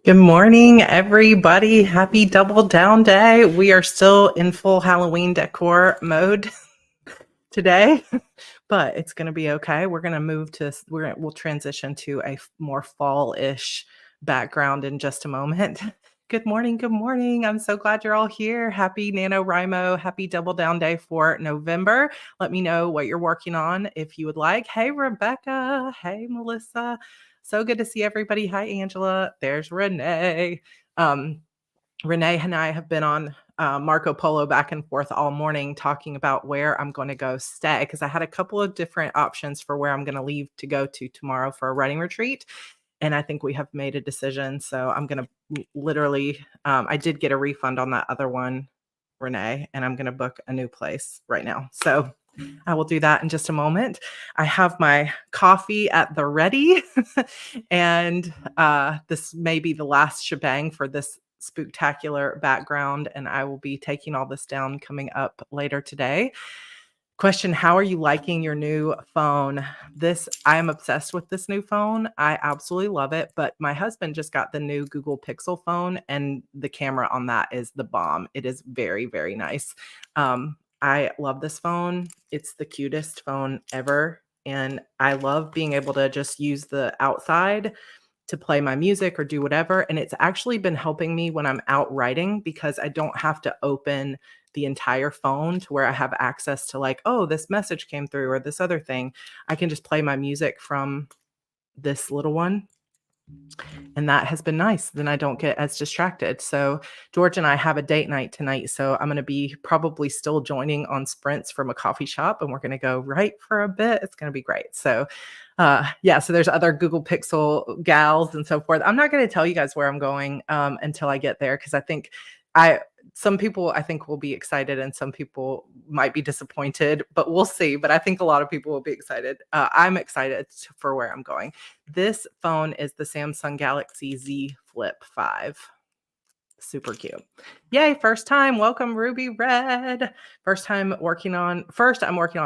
Good morning, everybody. Happy Double Down Day. We are still in full Halloween decor mode today, but it's going to be okay. We're going to we'll transition to a more fall-ish background in just a moment. Good morning. Good morning. I'm so glad you're all here. Happy NaNoWriMo. Happy Double Down Day for November. Let me know what you're working on if you would like. Hey, Rebecca. Hey, Melissa. So good to see everybody. Hi, Angela. There's Renee. Renee and I have been on Marco Polo back and forth all morning talking about where I'm going to go stay because I had a couple of different options for where I'm going to leave to go to tomorrow for a writing retreat. And I think we have made a decision. So I'm going to literally, I did get a refund on that other one, Renee, and I'm going to book a new place right now. So I will do that in just a moment. I have my coffee at the ready, and this may be the last shebang for this spooktacular background, and I will be taking all this down coming up later today. Question: how are you liking your new phone? I am obsessed with this new phone. I absolutely love it, but my husband just got the new Google Pixel phone, and the camera on that is the bomb. It is very, very nice. I love this phone. It's the cutest phone ever, and I love being able to just use the outside to play my music or do whatever. And it's actually been helping me when I'm out writing because I don't have to open the entire phone to where I have access to, like, oh, this message came through or this other thing. I can just play my music from this little one. And that has been nice. Then I don't get as distracted. So George and I have a date night tonight. So I'm going to be probably still joining on sprints from a coffee shop, and we're going to go right for a bit. It's going to be great. So yeah, so there's other Google Pixel gals and so forth. I'm not going to tell you guys where I'm going until I get there, because I think some people I think will be excited and some people might be disappointed, but we'll see. But I think a lot of people will be excited. I'm excited for where I'm going. This phone is the Samsung Galaxy Z Flip 5. Super cute. Yay, first time. Welcome, Ruby Red. First, I'm working on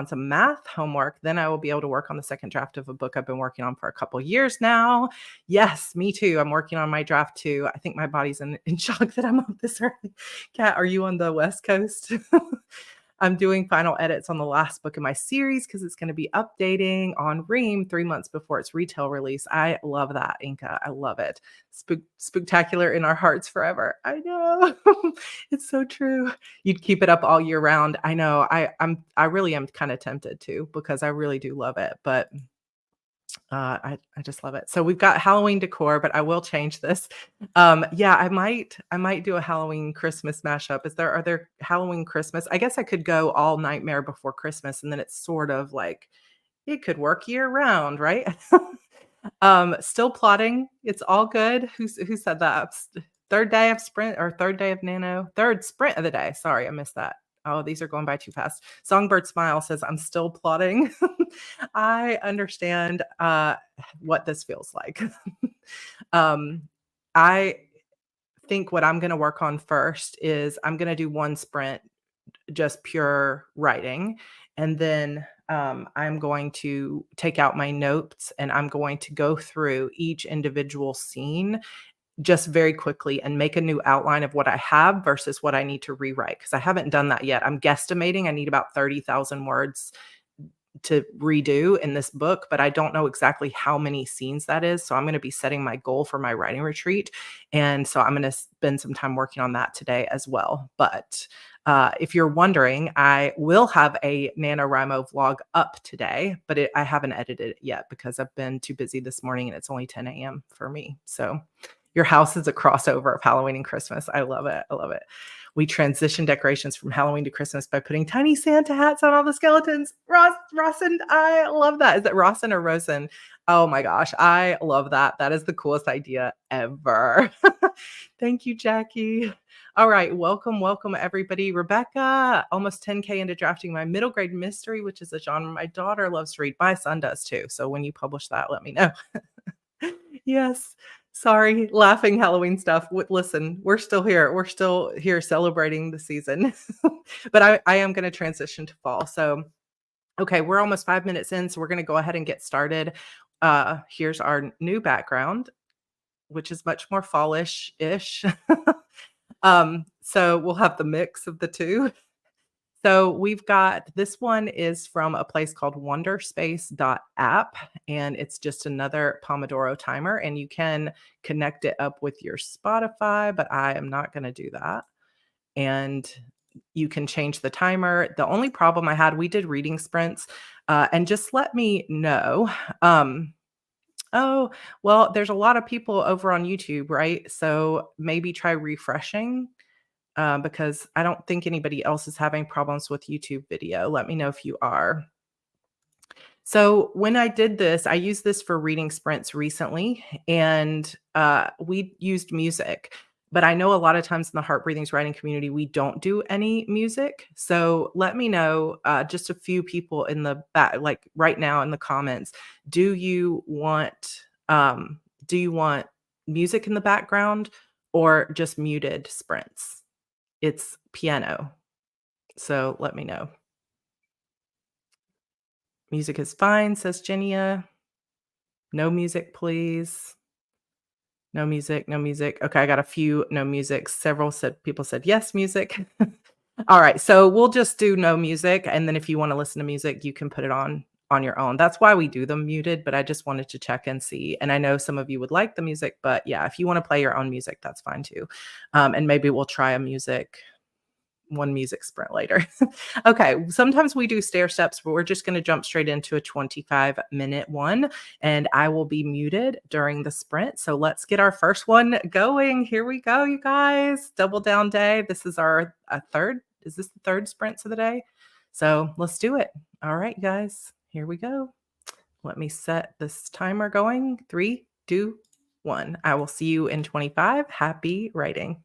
some math homework. Then I will be able to work on the second draft of a book I've been working on for a couple years now. Yes, me too. I'm working on my draft too. I think my body's in shock that I'm up this early. Kat, are you on the West Coast? I'm doing final edits on the last book in my series because it's going to be updating on Ream 3 months before its retail release. I love that, Inka. I love it. Spooktacular in our hearts forever. I know. It's so true. You'd keep it up all year round. I know. I really am kind of tempted to, because I really do love it. But I just love it. So we've got Halloween decor, but I will change this. Yeah, I might do a Halloween Christmas mashup. Are there Halloween Christmas? I guess I could go all Nightmare Before Christmas, and then it's sort of like it could work year round, right? Still plotting. It's all good. Who said that? Third day of sprint, or third day of nano, third sprint of the day. Sorry, I missed that. Oh, these are going by too fast. Songbird Smile says, I'm still plotting. I understand what this feels like. I think what I'm going to work on first is I'm going to do one sprint, just pure writing. And then I'm going to take out my notes and I'm going to go through each individual scene just very quickly and make a new outline of what I have versus what I need to rewrite, because I haven't done that yet. I'm guesstimating I need about 30,000 words to redo in this book, but I don't know exactly how many scenes that is. So I'm going to be setting my goal for my writing retreat. And so I'm going to spend some time working on that today as well. But if you're wondering, I will have a NaNoWriMo vlog up today, but I haven't edited it yet because I've been too busy this morning and it's only 10 a.m. for me. So your house is a crossover of Halloween and Christmas. I love it. I love it. We transition decorations from Halloween to Christmas by putting tiny Santa hats on all the skeletons. Rawson, I love that. Is it Rawson or Rosen? Oh my gosh, I love that. That is the coolest idea ever. Thank you, Jackie. All right, welcome everybody. Rebecca, almost 10K into drafting my middle grade mystery, which is a genre my daughter loves to read. My son does too. So when you publish that, let me know. Yes. Sorry, laughing Halloween stuff. Listen, we're still here. We're still here celebrating the season. But I am going to transition to fall. So, okay, we're almost 5 minutes in, so we're going to go ahead and get started. Here's our new background. which is much more fallish-ish. So we'll have the mix of the 2. So we've got this one is from a place called wonderspace.app, and it's just another Pomodoro timer, and you can connect it up with your Spotify, but I am not gonna do that. And you can change the timer. The only problem I had, we did reading sprints, and just let me know. Um, oh, well, there's a lot of people over on YouTube, right? So maybe try refreshing because I don't think anybody else is having problems with YouTube video. Let me know if you are. So when I did this, I used this for reading sprints recently, and we used music. But I know a lot of times in the Heart Breathings writing community, we don't do any music. So let me know, just a few people in the back, like right now in the comments, do you want um, do you want music in the background or just muted sprints? It's piano. So let me know. Music is fine, says Jenia. No music, please. No music, no music. Okay, I got a few no music. Several said people said yes, music. All right, so we'll just do no music, and then if you wanna listen to music, you can put it on your own. That's why we do them muted, but I just wanted to check and see, and I know some of you would like the music, but yeah, if you wanna play your own music, that's fine too. And maybe we'll try a music one music sprint later. Okay, sometimes we do stair steps, but we're just going to jump straight into a 25-minute one, and I will be muted during the sprint. So let's get our first one going. Here we go, you guys. Double down day. This is our third. Is this the third sprint of the day? So let's do it. All right, guys. Here we go. Let me set this timer going. 3, 2, 1. I will see you in 25. Happy writing.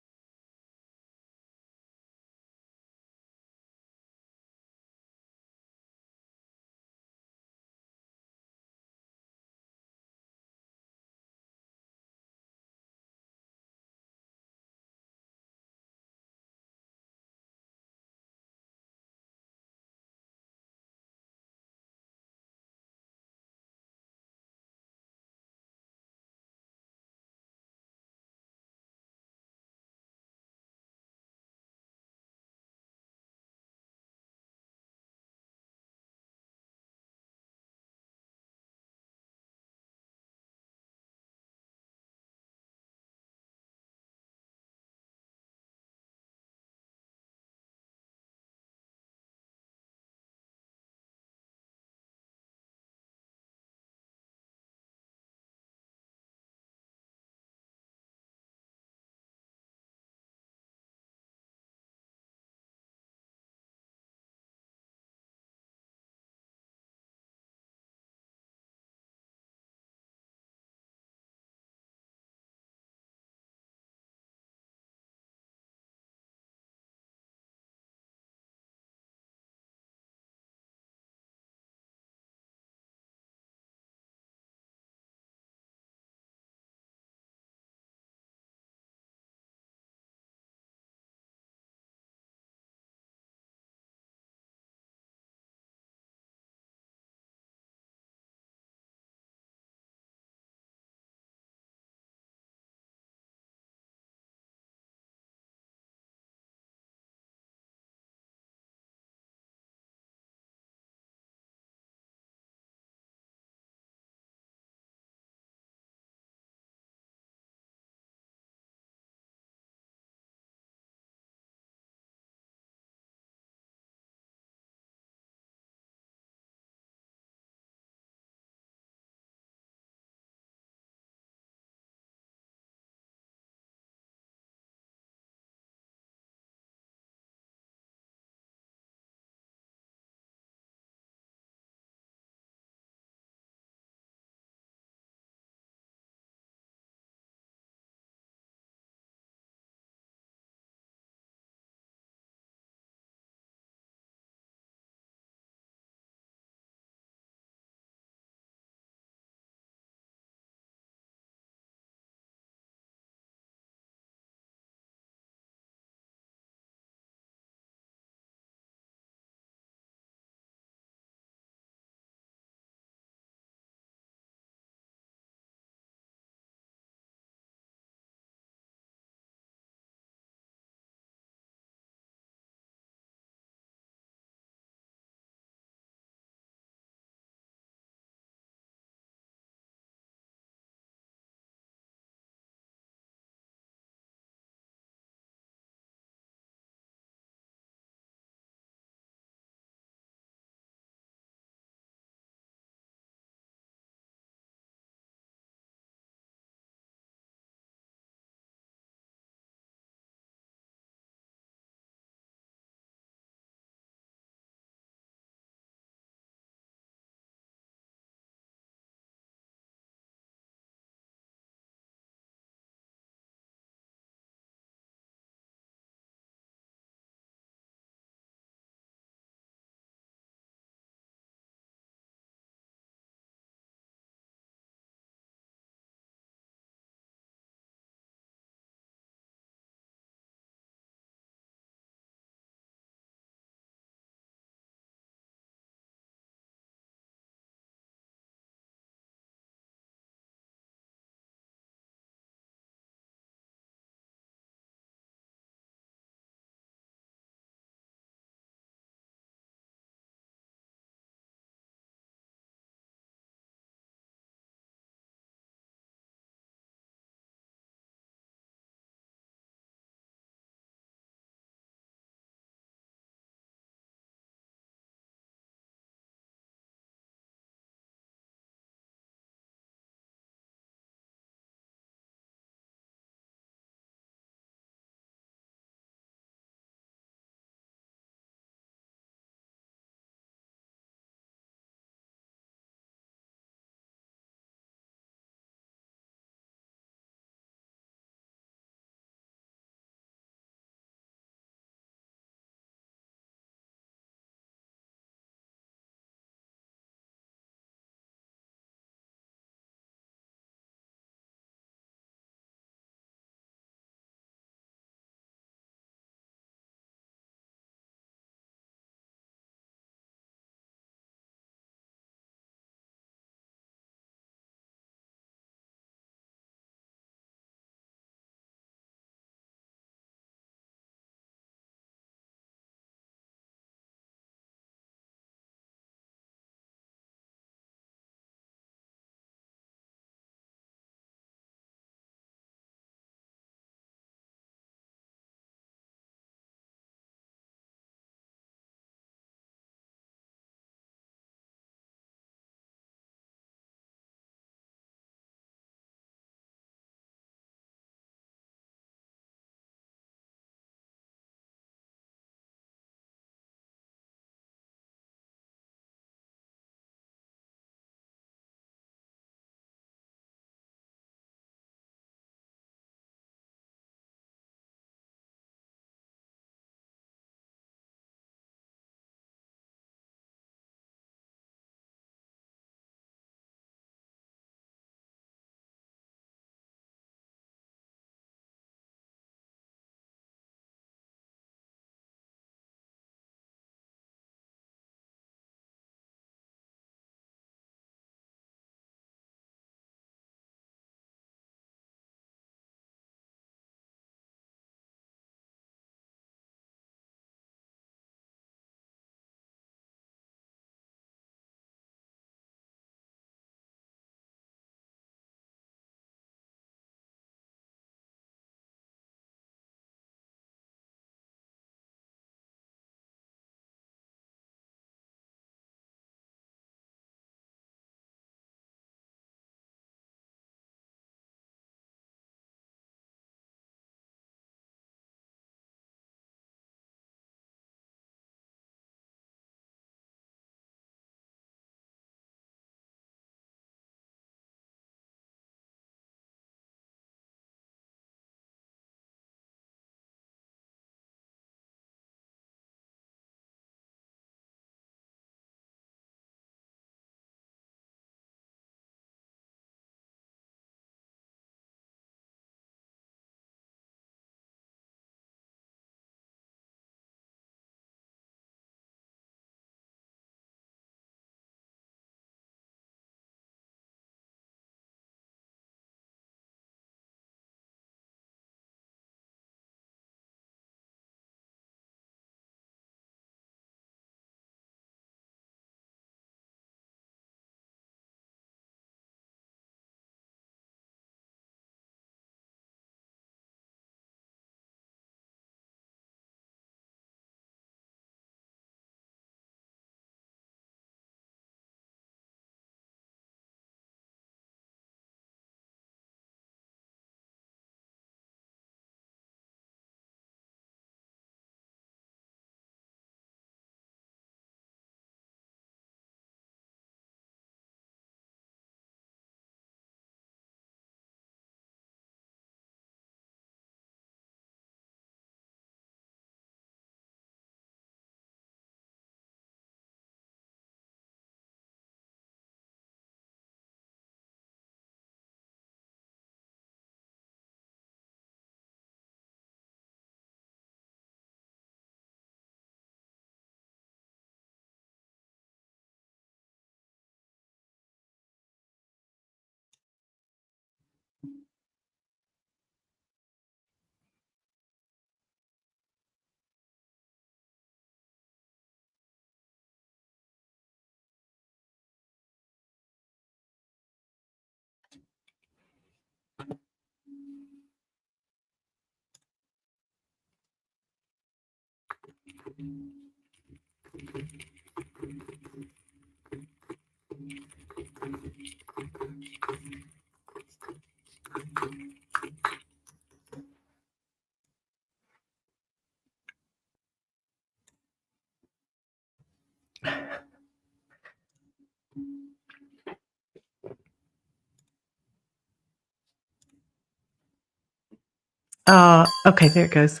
Okay, there it goes.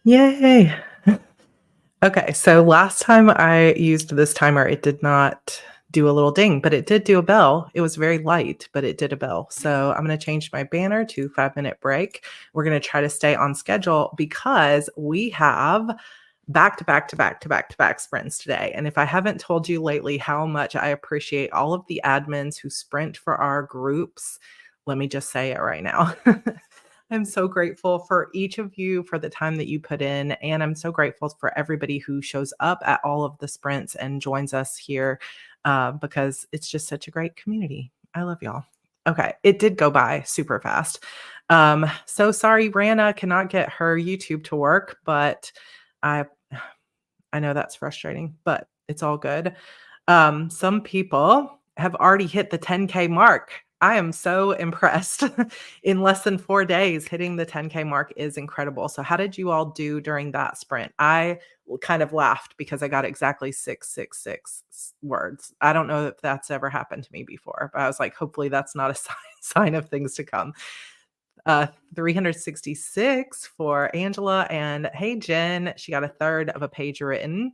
Yay. Okay, so last time I used this timer, it did not do a little ding, but it did do a bell. It was very light, but it did a bell. So I'm going to change my banner to 5-minute break. We're going to try to stay on schedule because we have back to back to back to back to back sprints today. And if I haven't told you lately how much I appreciate all of the admins who sprint for our groups, let me just say it right now. I'm so grateful for each of you for the time that you put in. And I'm so grateful for everybody who shows up at all of the sprints and joins us here because it's just such a great community. I love y'all. Okay, it did go by super fast. So sorry, Rana cannot get her YouTube to work, but I I know that's frustrating, but it's all good. Some people have already hit the 10K mark. I am so impressed. In less than 4 days, hitting the 10K mark is incredible. So, how did you all do during that sprint? I kind of laughed because I got exactly 666 words. I don't know if that's ever happened to me before, but I was like, hopefully, that's not a sign of things to come. 366 for Angela. And hey, Jenn, she got a third of a page written.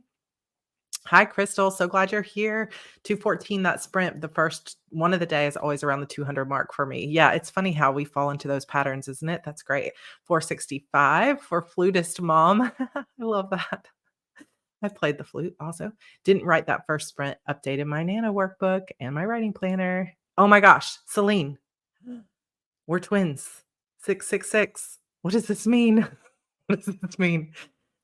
Hi, Crystal. So glad you're here. 214, that sprint, the first one of the day is always around the 200 mark for me. Yeah, it's funny how we fall into those patterns, isn't it? That's great. 465 for Flutist Mom. I love that. I played the flute also. Didn't write that first sprint, updated my Nano workbook and my writing planner. Oh my gosh, Celine, we're twins. 666. What does this mean? What does this mean?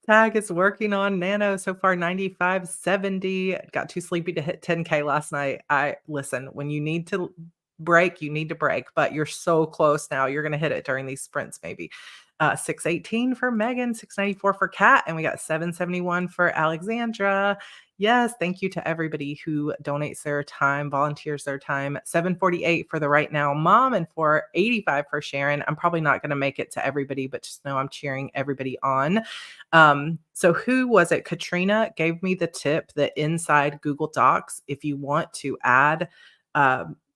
Tag is working on Nano so far 9570. Got too sleepy to hit 10K last night. I listen, when you need to break, you need to break, but you're so close now. You're going to hit it during these sprints, maybe. 618 for Megan, 694 for Kat, and we got 771 for Alexandra. Yes, thank you to everybody who donates their time, volunteers their time. 748 for the Right Now Mom, and 485 for Sharon. I'm probably not going to make it to everybody, but just know I'm cheering everybody on. So who was it? Katrina gave me the tip that inside Google Docs, if you want to add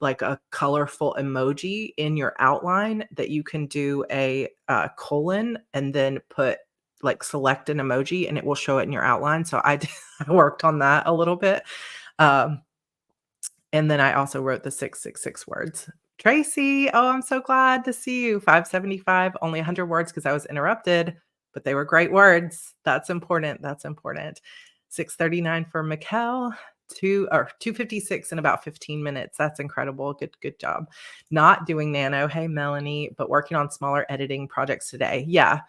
like a colorful emoji in your outline, that you can do a colon and then put like select an emoji and it will show it in your outline. So I worked on that a little bit. And then I also wrote the 666 words. Tracee, oh, I'm so glad to see you. 575, only 100 words because I was interrupted, but they were great words. That's important. That's important. 639 for Mikkel. 256 in about 15 minutes. That's incredible. Good job. Not doing Nano. Hey, Melanie, but working on smaller editing projects today. Yeah.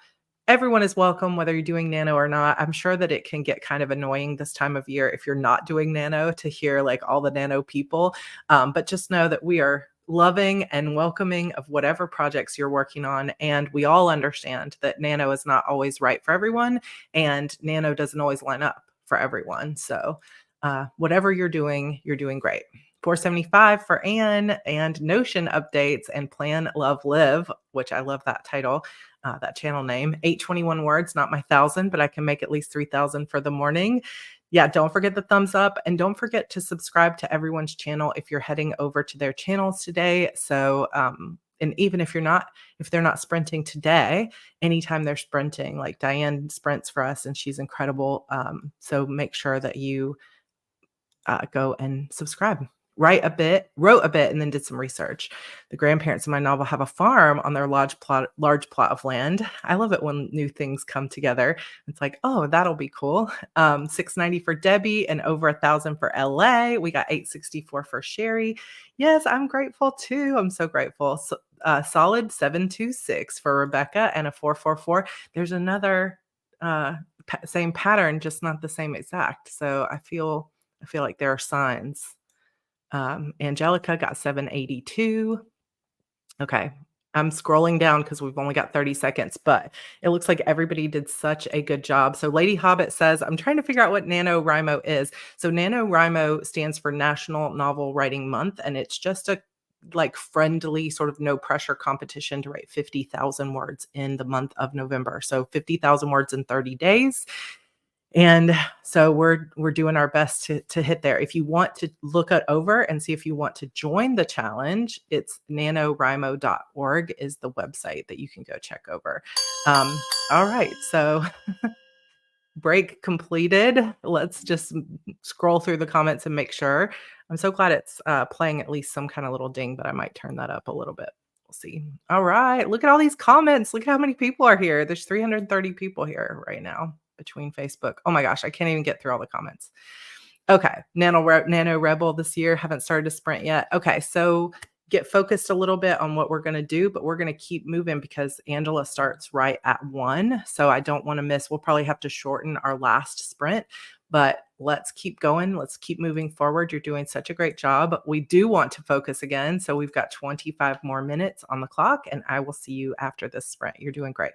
Everyone is welcome, whether you're doing Nano or not. I'm sure that it can get kind of annoying this time of year if you're not doing Nano to hear like all the Nano people. But just know that we are loving and welcoming of whatever projects you're working on. And we all understand that Nano is not always right for everyone, and Nano doesn't always line up for everyone. So whatever you're doing great. 475 for Anne, and Notion updates and Plan Love Live, which I love that title, that channel name. 821 words, not my 1,000, but I can make at least 3,000 for the morning. Yeah, don't forget the thumbs up, and don't forget to subscribe to everyone's channel if you're heading over to their channels today. So, and even if they're not sprinting today, anytime they're sprinting, like Diane sprints for us and she's incredible. So make sure that you go and subscribe. Wrote a bit, and then did some research. The grandparents in my novel have a farm on their large plot of land. I love it when new things come together. It's like, oh, that'll be cool. 690 for Debbie and over 1,000 for LA. We got 864 for Sherry. Yes, I'm grateful too. I'm so grateful. So, solid 726 for Rebecca and a 444. There's another same pattern, just not the same exact. So I feel like there are signs. Angelica got 782. Okay. I'm scrolling down because we've only got 30 seconds, but it looks like everybody did such a good job. So Lady Hobbit says, I'm trying to figure out what NaNoWriMo is. So NaNoWriMo stands for National Novel Writing Month, and it's just a like friendly sort of no pressure competition to write 50,000 words in the month of November. So 50,000 words in 30 days. And so we're doing our best to hit there. If you want to look it over and see if you want to join the challenge, it's nanowrimo.org is the website that you can go check over. All right, so break completed. Let's just scroll through the comments and make sure. I'm so glad it's playing at least some kind of little ding, but I might turn that up a little bit. We'll see. All right. Look at all these comments. Look at how many people are here. There's 330 people here right now between Facebook. Oh my gosh, I can't even get through all the comments. Okay. Nano Rebel this year. Haven't started a sprint yet. Okay. So get focused a little bit on what we're going to do, but we're going to keep moving because Angela starts right at 1. So I don't want to miss. We'll probably have to shorten our last sprint, but let's keep going. Let's keep moving forward. You're doing such a great job. We do want to focus again. So we've got 25 more minutes on the clock, and I will see you after this sprint. You're doing great.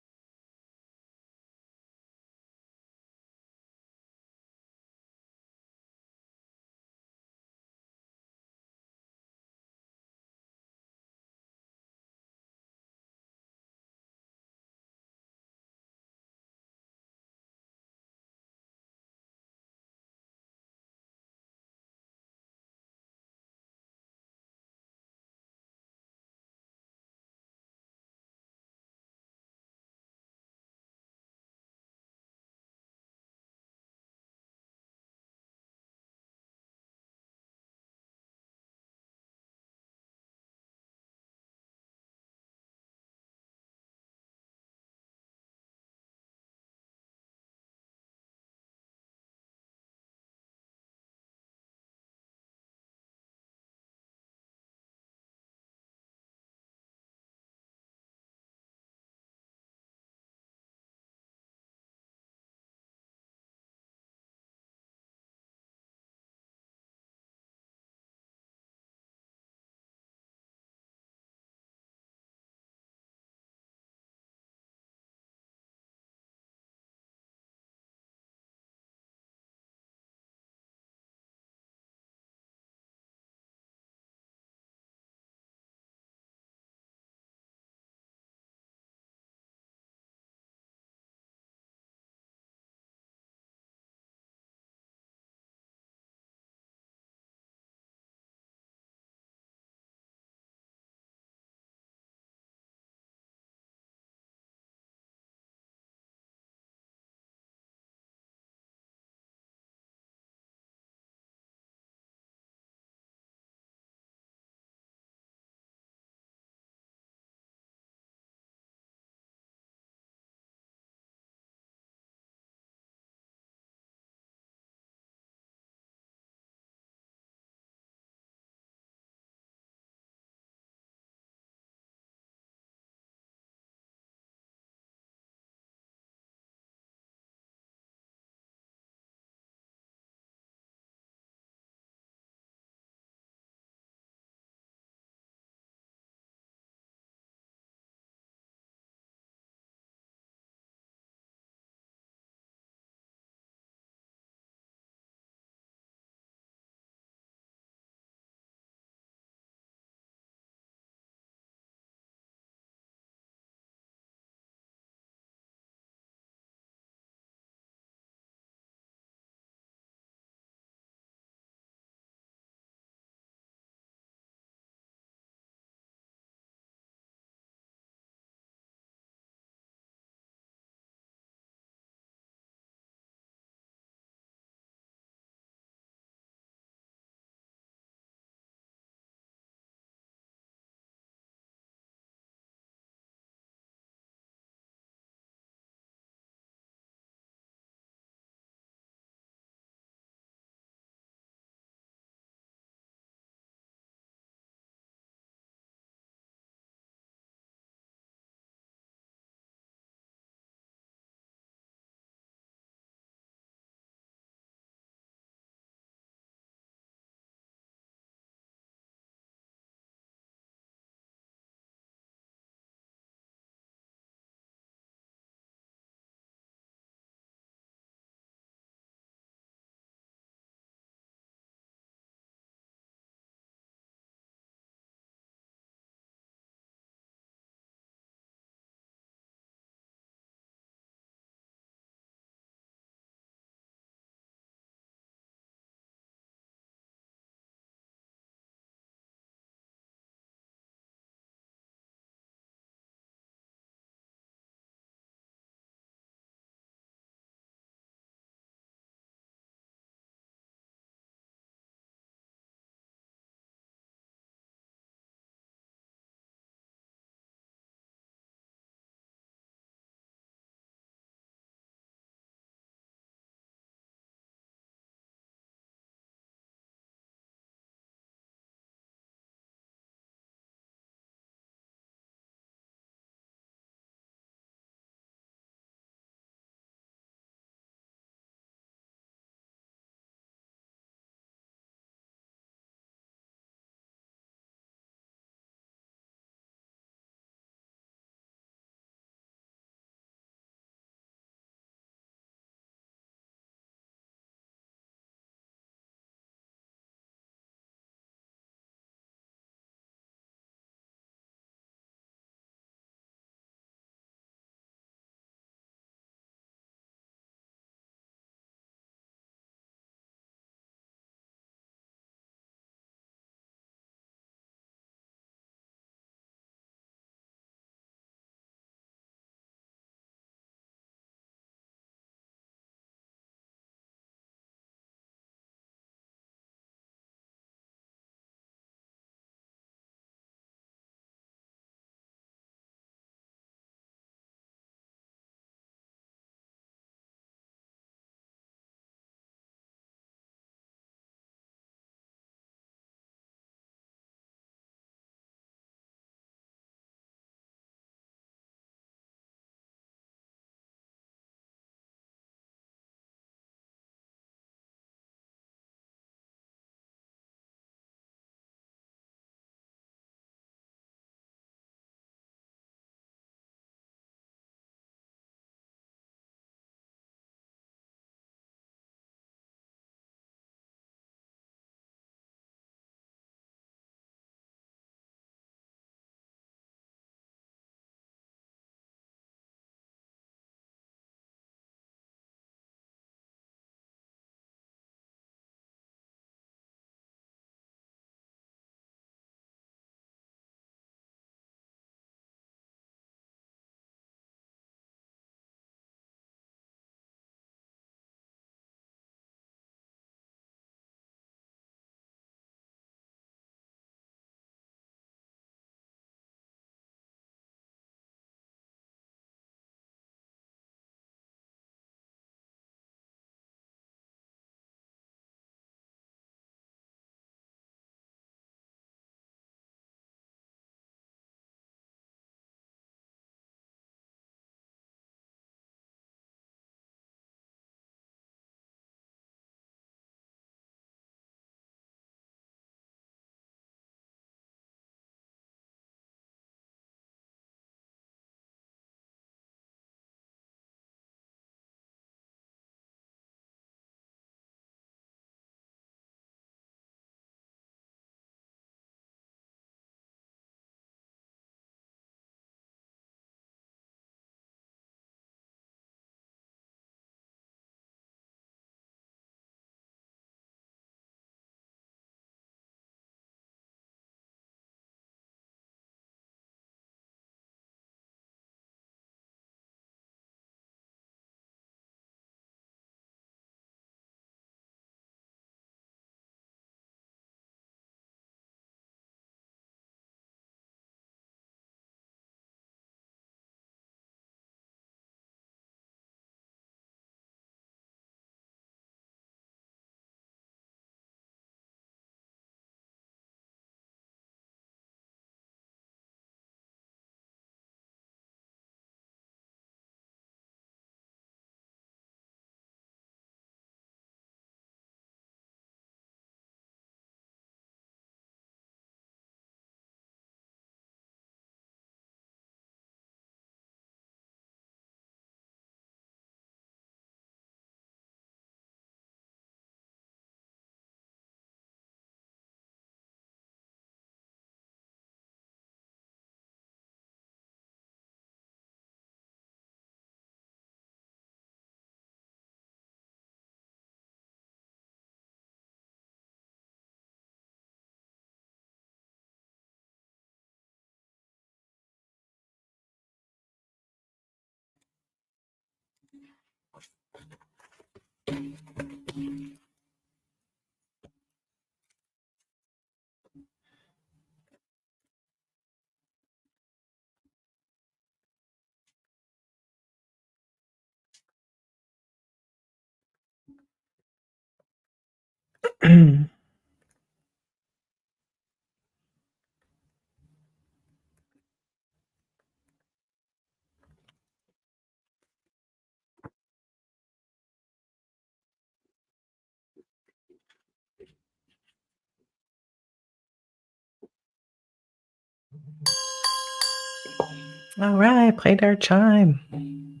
All right, played our chime.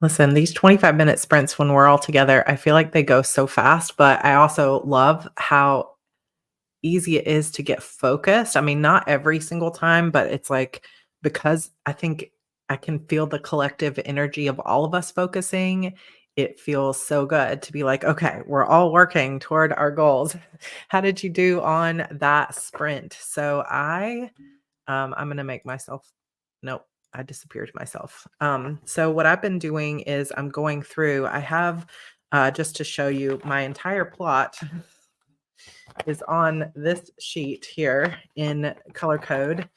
Listen, these 25-minute sprints when we're all together, I feel like they go so fast, but I also love how easy it is to get focused. I mean, not every single time, but it's like because I think I can feel the collective energy of all of us focusing. It feels so good to be like, okay, we're all working toward our goals. How did you do on that sprint? So I'm gonna make myself nope, I disappeared myself. So what I've been doing is I'm going through, I have just to show you my entire plot is on this sheet here in color code.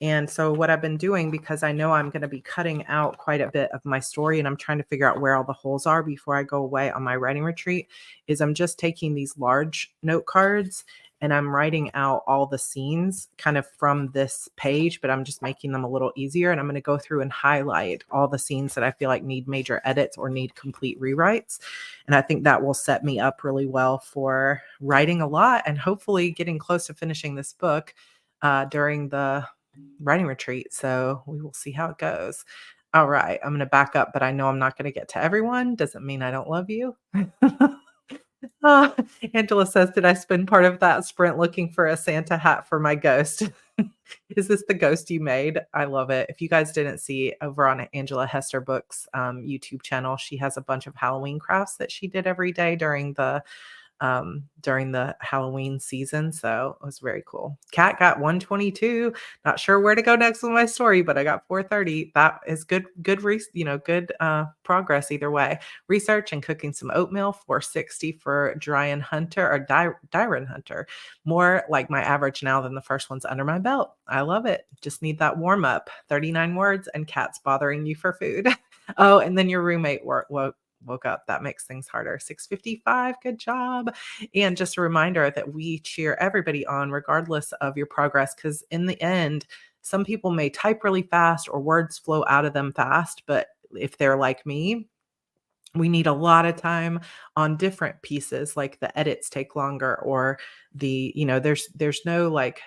And so what I've been doing, because I know I'm going to be cutting out quite a bit of my story and I'm trying to figure out where all the holes are before I go away on my writing retreat, is I'm just taking these large note cards and I'm writing out all the scenes kind of from this page, but I'm just making them a little easier. And I'm going to go through and highlight all the scenes that I feel like need major edits or need complete rewrites. And I think that will set me up really well for writing a lot and hopefully getting close to finishing this book during the writing retreat. So we will see how it goes. All right. I'm going to back up, but I know I'm not going to get to everyone. Doesn't mean I don't love you. Ah, Angela says, did I spend part of that sprint looking for a Santa hat for my ghost? Is this the ghost you made? I love it. If you guys didn't see over on Angela Hester Books YouTube channel, she has a bunch of Halloween crafts that she did every day during the Halloween season. So it was very cool. Kat got 122. Not sure where to go next with my story, but I got 430. That is good progress either way. Research and cooking some oatmeal, 460 for Dryan Hunter or Dyron Hunter. More like my average now than the first one's under my belt. I love it. Just need that warm up. 39 words and Kat's bothering you for food. Oh, and then your roommate woke up. That makes things harder. 6:55. Good job. And just a reminder that we cheer everybody on regardless of your progress, because in the end, some people may type really fast or words flow out of them fast, but if they're like me, we need a lot of time on different pieces, like the edits take longer or there's no like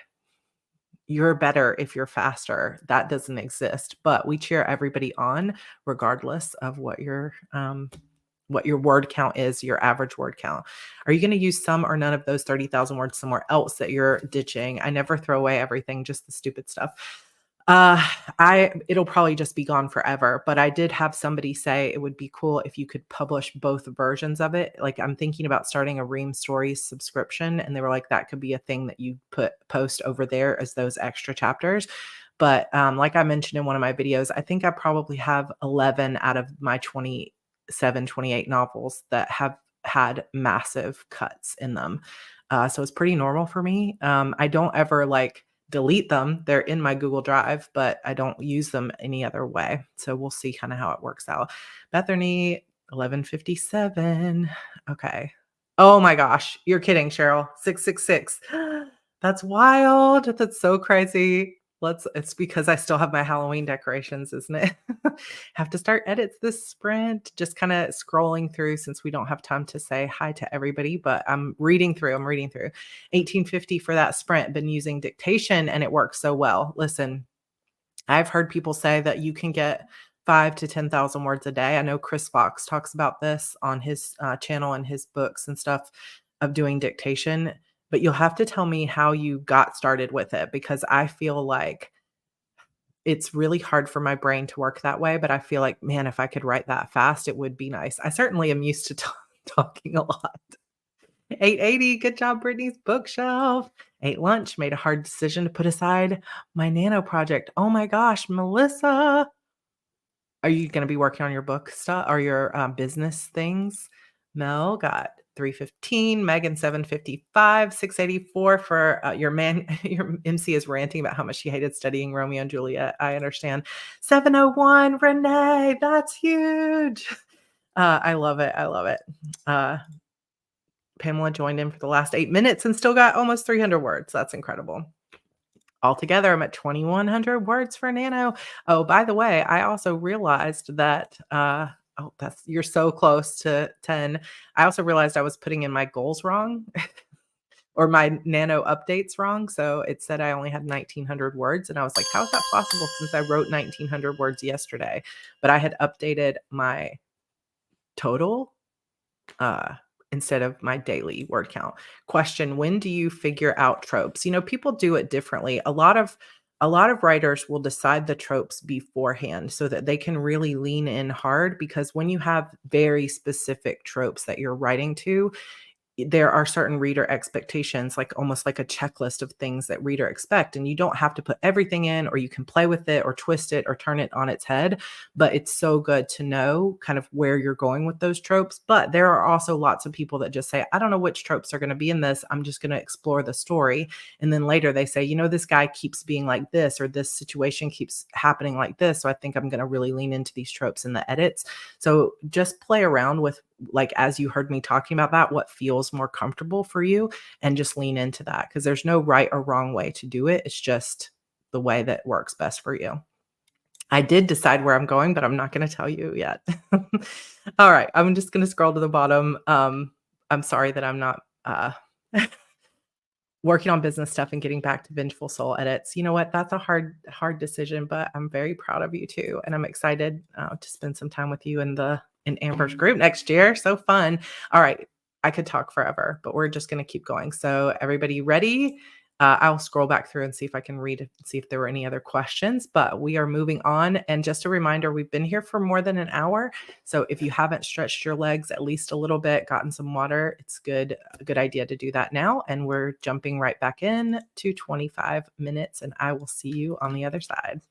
you're better if you're faster. That doesn't exist, but we cheer everybody on regardless of what your word count is, your average word count. Are you going to use some or none of those 30,000 words somewhere else that you're ditching? I never throw away everything, just the stupid stuff. Uh, it'll probably just be gone forever, but I did have somebody say it would be cool if you could publish both versions of it. Like I'm thinking about starting a Ream Stories subscription, and they were like, that could be a thing that you post over there as those extra chapters. But like I mentioned in one of my videos, I think I probably have 11 out of my 27, 28 novels that have had massive cuts in them. So it's pretty normal for me. I don't ever like delete them. They're in my Google Drive, but I don't use them any other way. So we'll see kind of how it works out. Bethany, 11:57. Okay. Oh my gosh. You're kidding, Cheryl. 666. That's wild. That's so crazy. It's because I still have my Halloween decorations, isn't it? Have to start edits this sprint. Just kind of scrolling through since we don't have time to say hi to everybody, but I'm reading through. 1850 for that sprint. Been using dictation and it works so well. Listen, I've heard people say that you can get 5 to 10,000 words a day. I know Chris Fox talks about this on his channel and his books and stuff of doing dictation, but you'll have to tell me how you got started with it because I feel like it's really hard for my brain to work that way, but I feel like, man, if I could write that fast, it would be nice. I certainly am used to talking a lot. 880, good job, Brittany's bookshelf. Ate lunch, made a hard decision to put aside my nano project. Oh my gosh, Melissa, Are you gonna be working on your book stuff or your, business things? Mel got 315, Megan 755, 684 for, your man your MC is ranting about how much she hated studying Romeo and Juliet. I understand. 701, Renee, that's huge. I love it, I love it. Uh, Pamela joined in for the last 8 minutes and still got almost 300 words. That's incredible. Altogether, I'm at 2,100 words for Nano. Oh, by the way, I also realized that, oh, that's you're so close to 10. I also realized I was putting in my goals wrong or my Nano updates wrong. So it said I only had 1,900 words. And I was like, how is that possible since I wrote 1,900 words yesterday? But I had updated my total uh, instead of my daily word count. Question: when do you figure out tropes? People do it differently. A lot of writers will decide the tropes beforehand so that they can really lean in hard because when you have very specific tropes that you're writing to, there are certain reader expectations, like almost like a checklist of things that reader expect. And you don't have to put everything in, or you can play with it or twist it or turn it on its head. But it's so good to know kind of where you're going with those tropes. But there are also lots of people that just say, I don't know which tropes are going to be in this. I'm just going to explore the story. And then later they say, this guy keeps being like this, or this situation keeps happening like this. So I think I'm going to really lean into these tropes in the edits. So just play around with, like, as you heard me talking about that, what feels more comfortable for you, and just lean into that because there's no right or wrong way to do it. It's just the way that works best for you. I did decide where I'm going, but I'm not going to tell you yet. All right. I'm just going to scroll to the bottom. I'm sorry that I'm not working on business stuff and getting back to Vengeful Soul edits. You know what? That's a hard decision, but I'm very proud of you too. And I'm excited to spend some time with you in Amber's group next year. So fun. All right. I could talk forever, but we're just going to keep going. So everybody ready? I'll scroll back through and see if I can read and see if there were any other questions, but we are moving on. And just a reminder, we've been here for more than an hour. So if you haven't stretched your legs at least a little bit, gotten some water, it's a good idea to do that now. And we're jumping right back in to 25 minutes, and I will see you on the other side.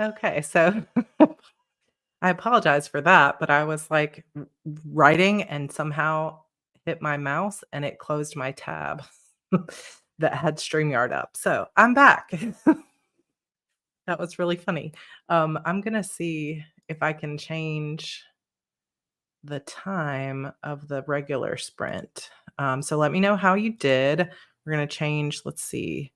Okay, so I apologize for that, but I was like writing and somehow hit my mouse and it closed my tab that had StreamYard up. So I'm back. That was really funny. I'm gonna see if I can change the time of the regular sprint. So let me know how you did. We're gonna change, let's see,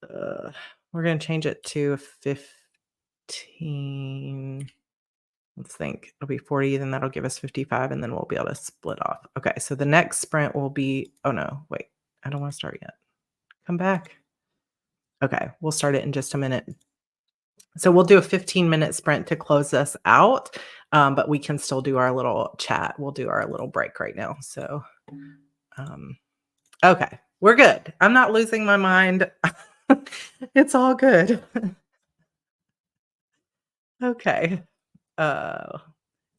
uh, we're gonna change it to 15. Let's think. It'll be 40, then that'll give us 55, and then we'll be able to split off. Okay, so the next sprint will be oh no, wait, I don't want to start yet. Come back. Okay, we'll start it in just a minute. So we'll do a 15-minute sprint to close us out, but we can still do our little chat. We'll do our little break right now. So, um, okay, we're good. I'm not losing my mind. It's all good. Okay. Uh,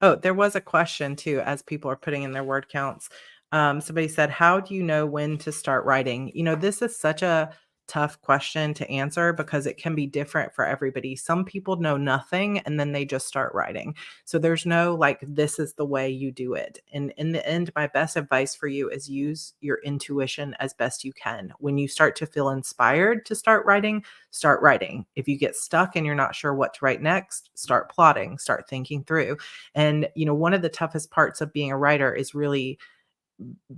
Oh, there was a question too, as people are putting in their word counts. Somebody said, "How do you know when to start writing?" This is such a tough question to answer because it can be different for everybody. Some people know nothing and then they just start writing. So there's no like, this is the way you do it. And in the end, my best advice for you is use your intuition as best you can. When you start to feel inspired to start writing, start writing. If you get stuck and you're not sure what to write next, start plotting, start thinking through. And, one of the toughest parts of being a writer is really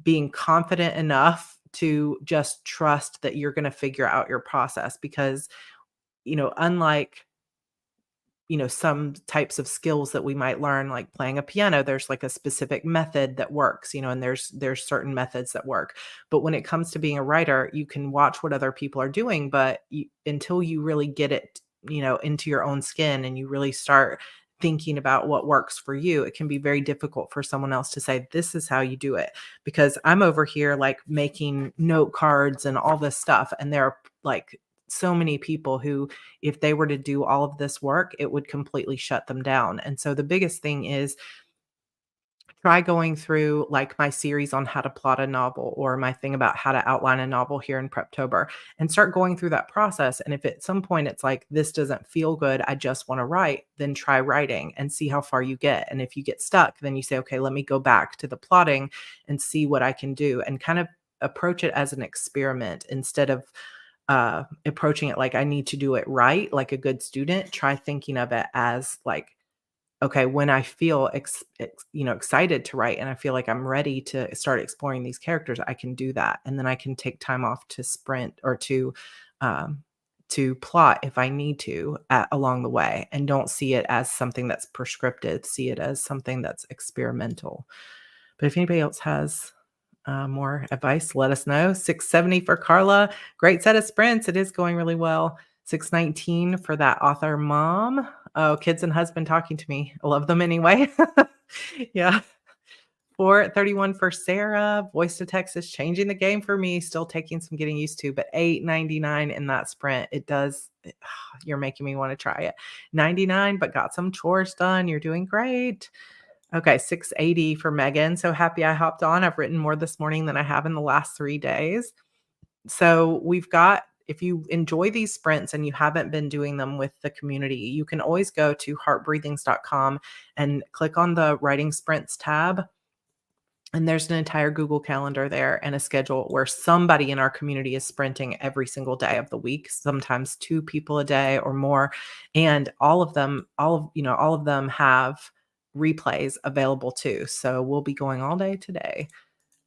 being confident enough to just trust that you're going to figure out your process because, unlike some types of skills that we might learn, like playing a piano, there's like a specific method that works, and there's certain methods that work. But when it comes to being a writer, you can watch what other people are doing, but until you really get it, into your own skin and you really start thinking about what works for you, it can be very difficult for someone else to say, this is how you do it. Because I'm over here like making note cards and all this stuff. And there are like so many people who if they were to do all of this work, it would completely shut them down. And so the biggest thing is try going through like my series on how to plot a novel or my thing about how to outline a novel here in Preptober and start going through that process. And if at some point it's like, this doesn't feel good, I just want to write, then try writing and see how far you get. And if you get stuck, then you say, okay, let me go back to the plotting and see what I can do and kind of approach it as an experiment instead of approaching it like I need to do it right, like a good student. Try thinking of it as like, okay, when I feel excited to write and I feel like I'm ready to start exploring these characters, I can do that, and then I can take time off to sprint or um, to plot if I need to along the way, and don't see it as something that's prescriptive. See it as something that's experimental. But if anybody else has more advice, let us know. 670 for Carla. Great set of sprints. It is going really well. 619 for that author mom. Oh, kids and husband talking to me. I love them anyway. Yeah. 431 for Sarah. Voice to text is changing the game for me. Still taking some getting used to, but 899 in that sprint. It does. You're making me want to try it. 99, but got some chores done. You're doing great. Okay, 680 for Megan. So happy I hopped on. I've written more this morning than I have in the last 3 days. So we've got if you enjoy these sprints and you haven't been doing them with the community, you can always go to heartbreathings.com and click on the writing sprints tab. And there's an entire Google Calendar there and a schedule where somebody in our community is sprinting every single day of the week, sometimes 2 people a day or more. And all of them have replays available too. So we'll be going all day today.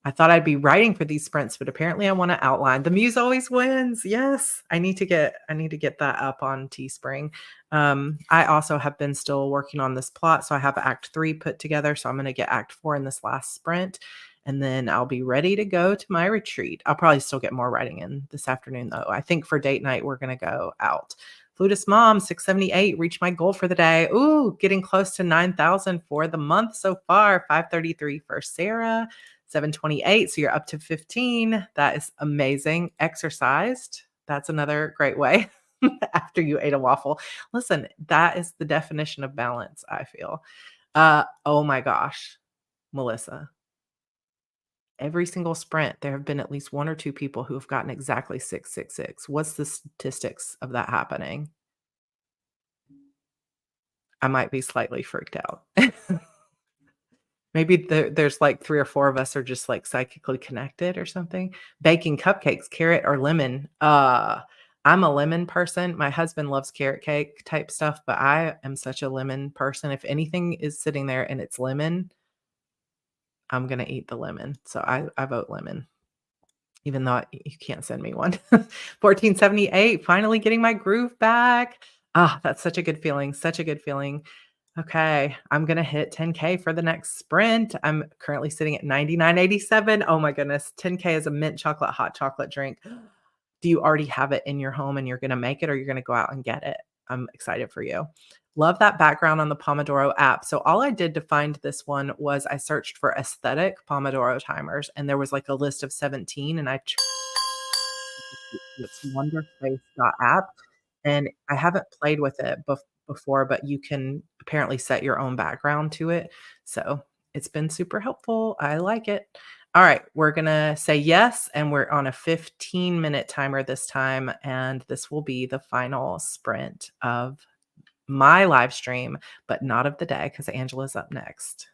I thought I'd be writing for these sprints, but apparently I want to outline. The muse always wins. Yes. I need to get that up on Teespring. I also have been still working on this plot. So I have Act 3 put together. So I'm going to get Act 4 in this last sprint. And then I'll be ready to go to my retreat. I'll probably still get more writing in this afternoon, though. I think for date night, we're going to go out. Flutist Mom, 678, reached my goal for the day. Ooh, getting close to 9,000 for the month so far. 533 for Sarah. 728. So you're up to 15. That is amazing. Exercised. That's another great way after you ate a waffle. Listen, that is the definition of balance, I feel. Oh my gosh, Melissa. Every single sprint, there have been at least 1 or 2 people who have gotten exactly 666. What's the statistics of that happening? I might be slightly freaked out. Maybe there's like 3 or 4 of us are just, like, psychically connected or something. Baking cupcakes, carrot or lemon? I'm a lemon person. My husband loves carrot cake type stuff, but I am such a lemon person. If anything is sitting there and it's lemon, I'm gonna eat the lemon. So I vote lemon, even though you can't send me one. 1478, finally getting my groove back. Ah, that's such a good feeling, such a good feeling. Okay, I'm gonna hit 10K for the next sprint. I'm currently sitting at 99.87. Oh my goodness, 10K is a mint chocolate hot chocolate drink. Do you already have it in your home and you're gonna make it or you're gonna go out and get it? I'm excited for you. Love that background on the Pomodoro app. So all I did to find this one was I searched for aesthetic Pomodoro timers and there was like a list of 17 and it's wonderspace.app and I haven't played with it before, but you can apparently set your own background to it. So it's been super helpful. I like it. All right, we're gonna say yes, and we're on a 15-minute timer this time, and this will be the final sprint of my live stream, but not of the day because Angela's up next.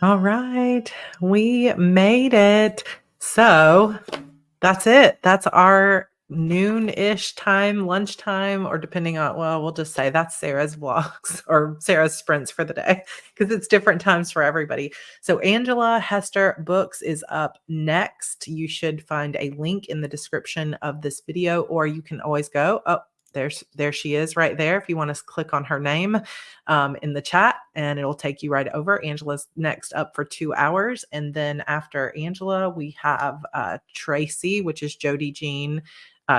All right, we made it. So that's it. That's our noon-ish time, lunchtime, or depending on, well, we'll just say that's Sarah's vlogs or Sarah's sprints for the day because it's different times for everybody. So Angela Hester Books is up next. You should find a link in the description of this video, or you can always go, oh, there she is right there. If you want to click on her name in the chat, and it'll take you right over. Angela's next up for 2 hours. And then after Angela, we have Tracee, which is Jody Jean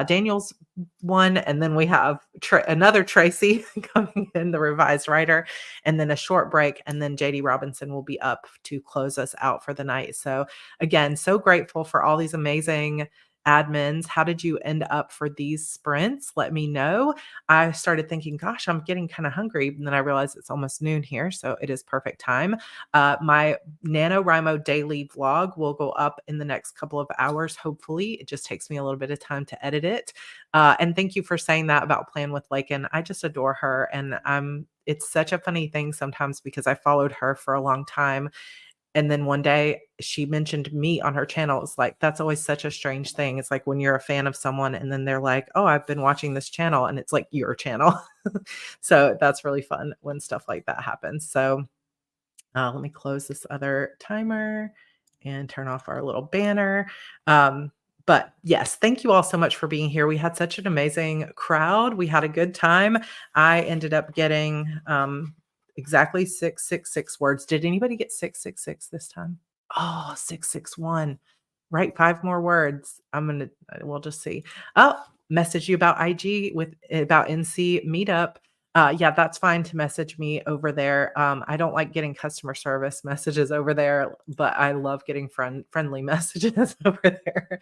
Daniels one. And then we have another Tracee coming in, the revised writer, and then a short break. And then JD Robinson will be up to close us out for the night. So again, so grateful for all these amazing admins. How did you end up for these sprints? Let me know. I started thinking, gosh, I'm getting kind of hungry. And then I realized it's almost noon here. So it is perfect time. My NaNoWriMo daily vlog will go up in the next couple of hours. Hopefully, it just takes me a little bit of time to edit it. And thank you for saying that about Plan with Lakin. I just adore her. And it's such a funny thing sometimes because I followed her for a long time. And then one day she mentioned me on her channel. It's like, that's always such a strange thing. It's like when you're a fan of someone and then they're like, oh, I've been watching this channel, and it's like your channel. So that's really fun when stuff like that happens. So let me close this other timer and turn off our little banner. But yes, thank you all so much for being here. We had such an amazing crowd. We had a good time. I ended up getting exactly 666 words. Did anybody get 666 this time? Oh, 661. Write 5 more words. We'll just see. Oh, message you about IG about NC meetup. Yeah, that's fine to message me over there. I don't like getting customer service messages over there, but I love getting friendly messages over there.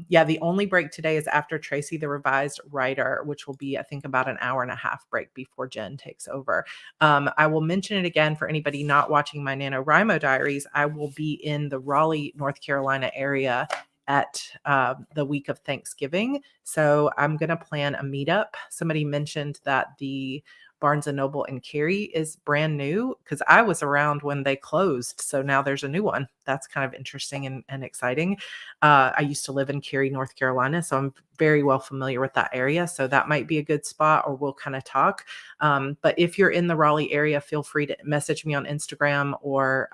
Yeah, the only break today is after Tracee, the revised writer, which will be, I think, about an hour and a half break before Jenn takes over. I will mention it again for anybody not watching my NaNoWriMo diaries. I will be in the Raleigh, North Carolina area at the week of Thanksgiving. So I'm going to plan a meetup. Somebody mentioned that the Barnes & Noble in Cary is brand new because I was around when they closed. So now there's a new one. That's kind of interesting and exciting. I used to live in Cary, North Carolina, so I'm very well familiar with that area. So that might be a good spot, or we'll kind of talk. But if you're in the Raleigh area, feel free to message me on Instagram or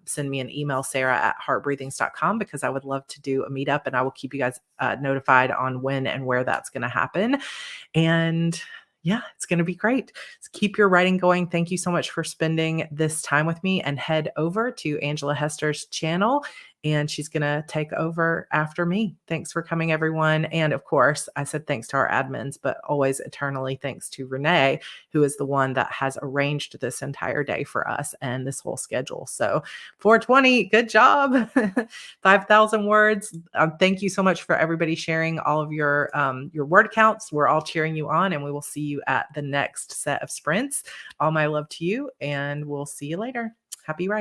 send me an email, sarah@heartbreathings.com, because I would love to do a meetup, and I will keep you guys notified on when and where that's going to happen. And yeah, it's going to be great. So keep your writing going. Thank you so much for spending this time with me, and head over to Angela Hester's channel, and she's going to take over after me. Thanks for coming, everyone. And of course, I said thanks to our admins, but always eternally thanks to Renee, who is the one that has arranged this entire day for us and this whole schedule. So 420, good job. 5,000 words. Thank you so much for everybody sharing all of your word counts. We're all cheering you on, and we will see you at the next set of sprints. All my love to you, and we'll see you later. Happy writing.